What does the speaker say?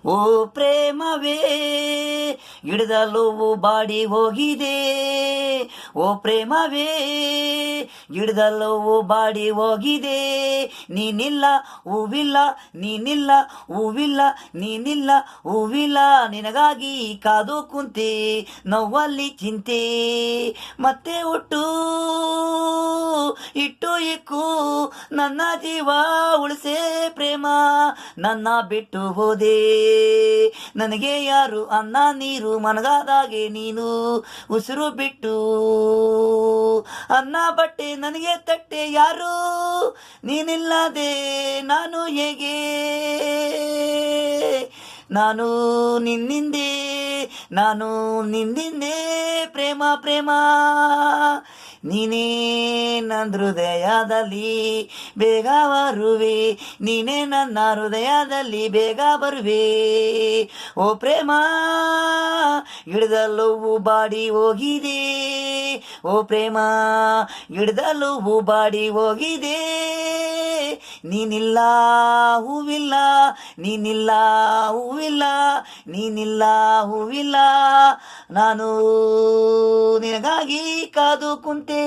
ಓ ಪ್ರೇಮವೇ ಗಿಡದಲ್ಲೂ ಬಾಡಿ ಹೋಗಿದೆ. ಓ ಪ್ರೇಮವೇ ಗಿಡದಲ್ಲೂ ಬಾಡಿ ಹೋಗಿದೆ. ನೀನಿಲ್ಲ ಹೂವಿಲ್ಲ, ನೀನಿಲ್ಲ ಹೂವಿಲ್ಲ, ನೀನಿಲ್ಲ ಹೂವಿಲ್ಲ. ನಿನಗಾಗಿ ಕಾದು ಕುಂತೆ ನೋವಲ್ಲಿ ಚಿಂತೆ. ಮತ್ತೆ ಹುಟ್ಟು ಇಟ್ಟು ಇಕ್ಕು ನನ್ನ ಜೀವ ಉಳಿಸೇ ಪ್ರೇಮ. ನನ್ನ ಬಿಟ್ಟು ಹೋದೆ ನನಗೆ ಯಾರು ಅನ್ನ ನೀರು. ಮನಗಾದಾಗೆ ನೀನು ಉಸಿರು ಬಿಟ್ಟು ಅನ್ನ ಬಟ್ಟೆ ನನಗೆ ತಟ್ಟೆ ಯಾರು. ನೀನಿಲ್ಲದೆ ನಾನು ಹೇಗೆ. ನಾನು ನಿನ್ನಿಂದೆ, ನಾನು ನಿನ್ನಿಂದೆ ಪ್ರೇಮ ಪ್ರೇಮ. ನೀನೇ ನನ್ನ ಹೃದಯದಲ್ಲಿ ಬೇಗ ಬರುವೆ. ನೀನೇ ನನ್ನ ಹೃದಯದಲ್ಲಿ ಬೇಗ ಬರುವೆ. ಓ ಪ್ರೇಮ ಗಿಡದಲ್ಲೂ ಬಾಡಿ ಹೋಗಿದೆ. ಓ ಪ್ರೇಮ ಗಿಡದಲ್ಲೂ ಬಾಡಿ ಹೋಗಿದೆ. ನೀನಿಲ್ಲ ಹೂವಿಲ್ಲ, ನೀನಿಲ್ಲ ಹೂವಿಲ್ಲ, ನೀನಿಲ್ಲ ಹೂವಿಲ್ಲ. ನಾನು ನಿನಗಾಗಿ ಕಾದು ಕುಂತೆ.